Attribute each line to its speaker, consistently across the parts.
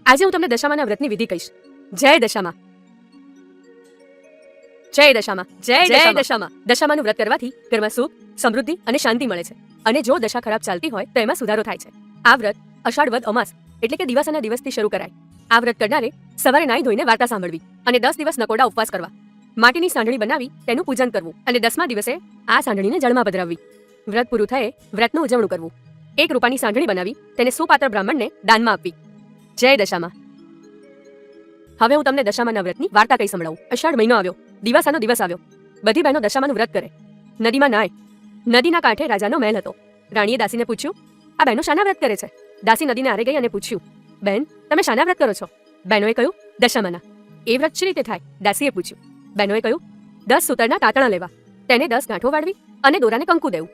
Speaker 1: આજે હું તમને દશામાના વ્રતની વિધિ કહીશ. જય દશામા, જય દશામા, જય દશામા. દશામાનું વ્રત કરવાથી ઘરમાં સુખ, સમૃદ્ધિ અને શાંતિ મળે છે. અને જો દશા ખરાબ ચાલતી હોય તો એમાં સુધારો થાય છે. આ વ્રત અષાઢ વદ અમાસ એટલે કે દિવસના દિવસથી શરૂ કરાય. આ વ્રત કરનારે સવારે નાહી ધોઈને વાર્તા સાંભળવી અને 10 દિવસ નકોડા ઉપવાસ કરવા. માટીની સાંઢણી બનાવી તેનું પૂજન કરવું અને 10મા દિવસે આ સાંઢણીને જળમાં પધરાવવી. વ્રત પૂરું થયે વ્રતનું ઉજવણું કરવું. 1 રૂપાની સાંઢણી બનાવી તેને સુપાત્ર બ્રાહ્મણને દાનમાં આપવી. જય દશામા. હવે હું તમને દશામાના વ્રતની વાર્તા કહી સંભળાવું. અષાઢ મહિનો આવ્યો, દિવસાનો દિવસ આવ્યો. બધી બહેનો દશામાનું વ્રત કરે. નદીમાં નાય. નદીના કાંઠે રાજાનો મહેલ હતો. રાણીએ દાસીને પૂછ્યું, આ બહેનો શાના વ્રત કરે છે? દાસી નદીને આરે ગઈ અને પૂછ્યું, બેન તમે શાના વ્રત કરો છો? બહેનોએ કહ્યું, દશામાના. એ વ્રત શી રીતે થાય? દાસીએ પૂછ્યું. બહેનોએ કહ્યું, 10 સૂતરના તાતણા લેવા, તેને 10 ગાંઠો વાળવી અને દોરાને કંકુ દેવું.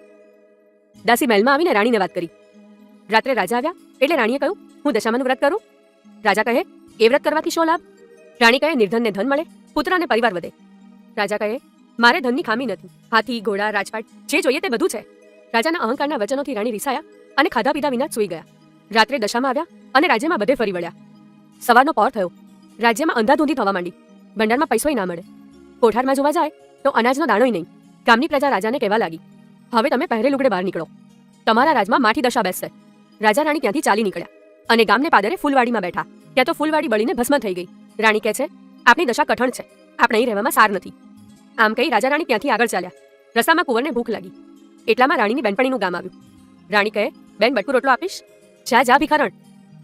Speaker 1: દાસી મહેલમાં આવીને રાણીને વાત કરી. રાત્રે રાજા આવ્યા એટલે રાણીએ કહ્યું, હું દશામાનું વ્રત કરું? રાજા કહે, એ વ્રત કરવાથી શો લાભ? રાણી કહે, નિર્ધનને ધન મળે, પુત્ર અને પરિવાર વધે. રાજા કહે, મારે ધનની ખામી નથી. હાથી, ઘોડા, રાજપાટ જે જોઈએ તે બધું છે. રાજાના અહંકારના વચનોથી રાણી રિસાયા અને ખાધા પીધા વિના સૂઈ ગયા. રાત્રે દશામાં આવ્યા અને રાજ્યમાં બધે ફરી વળ્યા. સવારનો પહોર થયો. રાજ્યમાં અંધાધૂંધી થવા માંડી. ભંડારમાં પૈસોય ના મળે. કોઠારમાં જોવા જાય તો અનાજનો દાણોય નહીં. ગામની પ્રજા રાજાને કહેવા લાગી, હવે તમે પહેરે લુગડે બહાર નીકળો, તમારા રાજમાં માઠી દશા બેસશે. રાજા રાણી ત્યાંથી ચાલી નીકળ્યા અને ગામને પાદરે ફૂલવાડીમાં બેઠા. ત્યાં તો ફૂલવાડી બળીને ભસ્મ થઈ ગઈ. રાણી કહે છે, આપણી દશા કઠણ છે, આપણે અહીં રહેવામાં સાર નથી. આમ કહી રાજા રાણી ત્યાંથી આગળ ચાલ્યા. રસ્તામાં કુંવરને ભૂખ લાગી. એટલામાં રાણીની બેનપણીનું ગામ આવ્યું. રાણી કહે, બેન બટકું રોટલો આપીશ? જા જા ભિખારણ,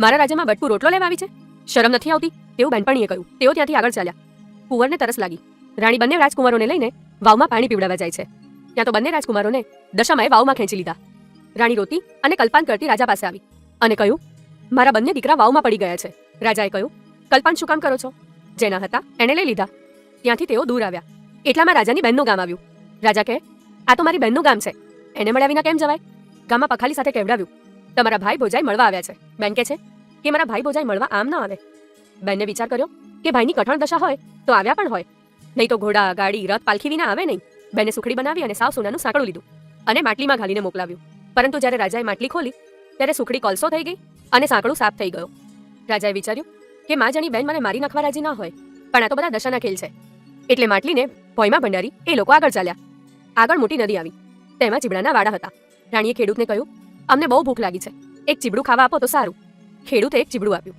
Speaker 1: મારા રાજ્યમાં બટકું રોટલો લેવા આવી છે? શરમ નથી આવતી? તેવું બેનપણીએ કહ્યું. તેઓ ત્યાંથી આગળ ચાલ્યા. કુંવરને તરસ લાગી. રાણી બંને રાજકુમારોને લઈને વાવમાં પાણી પીવડાવવા જાય છે. ત્યાં તો બંને રાજકુમારોને દશામાએ વાવમાં ખેંચી લીધા. રાણી રોતી અને કલ્પાન કરતી રાજા પાસે આવી અને કહ્યું, મારા બંને દીકરા વાવમાં પડી ગયા છે. રાજાએ કહ્યું, કલ્પાન શું કામ કરો છો? જેના હતા એને લઈ લીધા. ત્યાંથી તેઓ દૂર આવ્યા. એટલામાં રાજાની બહેનનું ગામ આવ્યું. રાજા કહે, આ તો મારી બહેનનું ગામ છે, એને મળ્યા વિના કેમ જવાય? ગામમાં પખાલી સાથે કહેવડાવ્યું, તમારા ભાઈ ભોજાઈ મળવા આવ્યા છે. બેન કહે છે કે મારા ભાઈ ભોજાઈ મળવા આમ ન આવે. બેનને વિચાર કર્યો કે ભાઈની કઠણ દશા હોય તો આવ્યા પણ હોય, નહીં તો ઘોડા, ગાડી, રથ, પાલખી વિના આવે નહીં. બેને સુખડી બનાવી અને સાવ સોનાનું સાંકળું લીધું અને માટલીમાં ઘાલીને મોકલાવ્યું. પરંતુ જ્યારે રાજાએ માટલી ખોલી ત્યારે સુખડી કોલસો થઈ ગઈ અને સાંકળું સાફ થઈ ગયો. રાજાએ વિચાર્યું કે માં જાણી બેન મને મારી નાખવા રાજી ના હોય, પણ આ તો બધા દશાના ખેલ છે. એટલે માટલીને ભોયમાં ભંડારી એ લોકો આગળ ચાલ્યા. આગળ મોટી નદી આવી, તેમાં ચીબડાના વાડા હતા. રાણીએ ખેડૂતને કહ્યું, અમને બહુ ભૂખ લાગી છે, એક ચીબડું ખાવા આપો તો સારું. ખેડૂતે એક ચીબડું આપ્યું.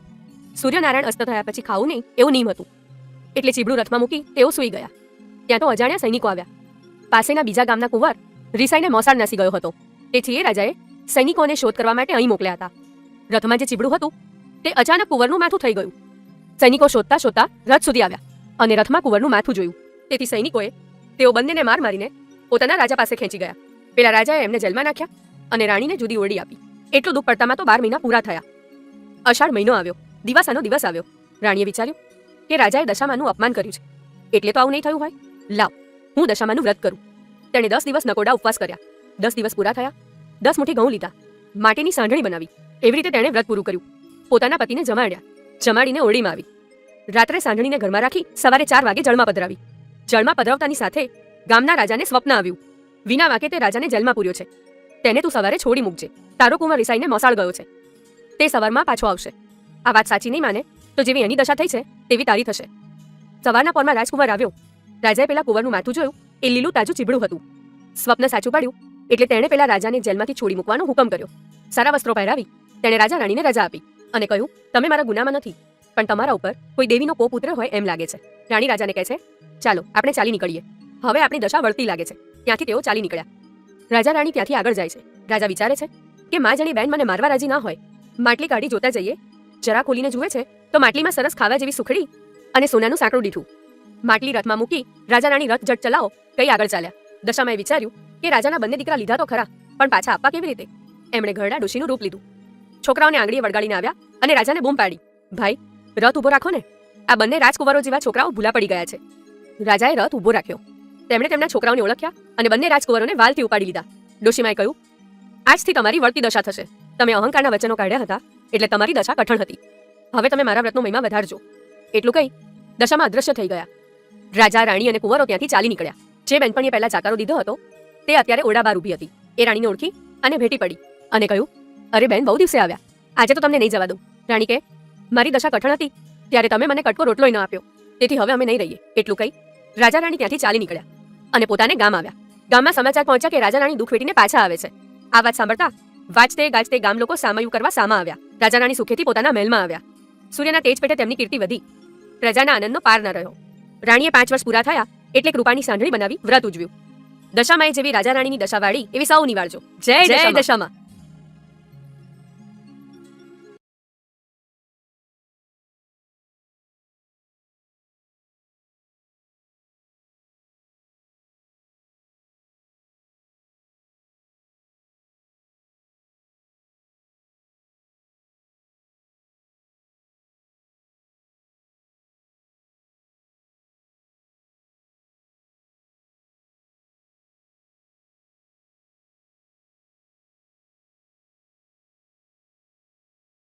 Speaker 1: સૂર્યનારાયણ અસ્ત થયા પછી ખાવું નહીં એવું નિયમ હતું. એટલે ચીબડું રથમાં મૂકી તેઓ સૂઈ ગયા. ત્યાં તો અજાણ્યા સૈનિકો આવ્યા. પાસેના બીજા ગામના કુંવર રિસાઈને મોસાળ નાસી ગયો હતો. તેથી એ રાજાએ સૈનિકોને શોધ કરવા માટે અહીં મોકલ્યા હતા. રથમાં જે ચીબડું હતું તે અચાનક કુંવરનું માથું થઈ ગયું. સૈનિકો શોધતા શોધતા રથ સુધી આવ્યા અને રથમાં કુંવરનું માથું જોયું. તેથી સૈનિકોએ તેઓ બંનેને માર મારીને પોતાના રાજા પાસે ખેંચી ગયા. પેલા રાજાએ એમને જેલમાં નાખ્યા અને રાણીને જુદી ઓરડી આપી. એટલું દુઃખ પડતામાં તો 12 મહિના પૂરા થયા. અષાઢ મહિનો આવ્યો, દિવસાનો દિવસ આવ્યો. રાણીએ વિચાર્યું કે રાજાએ દશામાનું અપમાન કર્યું છે, એટલે તો આવું નહીં થયું હોય. લાવ, હું દશામાનું વ્રત કરું. તેણે 10 દિવસ નકોડા ઉપવાસ કર્યા. 10 દિવસ પૂરા થયા. 10 મુઠ્ઠી ઘઉં લીધા, માટીની સાંઢણી બનાવી. એવી રીતે તેણે વ્રત પૂરું કર્યું. પોતાના પતિને જમાડ્યા, જમાડીને ઓરડીમાં આવી. રાત્રે સાંઢણીને ઘરમાં રાખી સવારે 4 વાગે જળમાં પધરાવી. જળમાં પધરાવતાની સાથે ગામના રાજાને સ્વપ્ન આવ્યું. વિના વાકે તે રાજાને જેલમાં પૂર્યો છે. તેને તું સવારે છોડી મૂકજે. તારો કુંવર રિસાઈને મોસાળ ગયો છે, તે સવારમાં પાછો આવશે. આ વાત સાચી નહીં માને તો જેવી એની દશા થઈ છે તેવી તારી થશે. સવારના પોરમાં રાજકુમાર આવ્યો. રાજાએ પેલા કુંવરનું માથું જોયું. એ લીલું તાજું ચીબડું હતું. સ્વપ્ન સાચું પડ્યું એટલે તેણે પેલા રાજાને જેલમાંથી છોડી મૂકવાનો હુકમ કર્યો. સારા વસ્ત્રો પહેરાવી તેણે રાજા રાણીને રજા આપી અને કહ્યું, તમે મારા ગુનામાં નથી, પણ તમારા ઉપર કોઈ દેવીનો કોપ ઉતર્યો હોય એમ લાગે છે. રાણી રાજાને કહે છે, ચાલો આપણે ચાલી નીકળીએ, હવે આપણી દશા વળતી લાગે છે. ત્યાંથી તેઓ ચાલી નીકળ્યા. રાજા રાણી ત્યાંથી આગળ જાય છે. રાજા વિચારે છે કે માં જાણી બેન મને મારવા રાજી ના હોય. માટલી કાઢી જોતા જઈએ. જરા ખોલીને જુએ છે તો માટલીમાં સરસ ખાવા જેવી સુખડી અને સોનાનું સાંકળું દીઠું. માટલી રથમાં મૂકી રાજા રાણી રથ જટ ચલાવો કઈ આગળ ચાલ્યા. દશામાએ વિચાર્યું કે રાજાના બંને દીકરા લીધા તો ખરા, પણ પાછા આપવા કેવી રીતે? એમણે ઘરડા ડોશીનું રૂપ લીધું. છોકરાઓને આંગળીએ વળગાડીને આવ્યા અને રાજાને બૂમ પાડી, ભાઈ રથ ઊભો રાખો ને, આ બંને રાજકુંવરો જેવા છોકરાઓ ભૂલા પડી ગયા છે. રાજાએ રથ ઊભો રાખ્યો. તેમણે તેમના છોકરાઓને ઓળખ્યા અને બંને રાજકુંવરોને વાલથી ઉપાડી લીધા. ડોશીમાએ કહ્યું, આજથી તમારી વળતી દશા થશે. તમે અહંકારના વચનો કાઢ્યા હતા એટલે તમારી દશા કઠણ હતી. હવે તમે મારા વ્રતનો મહિમા વધારજો. એટલું કહી દશામાં અદૃશ્ય થઈ ગયા. રાજા રાણી અને કુંવરો ત્યાંથી ચાલી નીકળ્યા. જે બેનપણીએ પહેલા ચાકારો દીધો હતો તે અત્યારે ઓરડા બહાર ઊભી હતી. એ રાણીને ઓળખી અને ભેટી પડી અને કહ્યું, અરે બેન બહુ દિવસે આવ્યા, આજે તો તમને નહીં જવા દઉં. રાણી કહે, મારી દશા કઠણ હતી ત્યારે તમે મને કટકો રોટલોય ન આપ્યો, તેથી હવે અમે નહીં રહીએ. એટલું કહી રાજા રાણી ત્યાંથી ચાલી નીકળ્યા અને પોતાને ગામ આવ્યા. ગામમાં સમાચાર પહોંચ્યા કે રાજા રાણી દુઃખ વેઠીને પાછા આવે છે. આ વાત સાંભળતા વાજતે ગાજતે ગામ લોકો સામયું કરવા સામા આવ્યા. રાજા રાણી સુખેથી પોતાના મહેલમાં આવ્યા. સૂર્યના તેજ પેટે તેમની કીર્તિ વધી. પ્રજાના આનંદનો પાર ન રહ્યો. રાણીએ 5 વર્ષ પૂરા થયા એટલે કૃપાની સાંઢળી બનાવી વ્રત ઉજવ્યું. દશામાએ જેવી રાજા રાણીની દશા વાળી એવી સૌ નિવાળજો. જય દશામાં.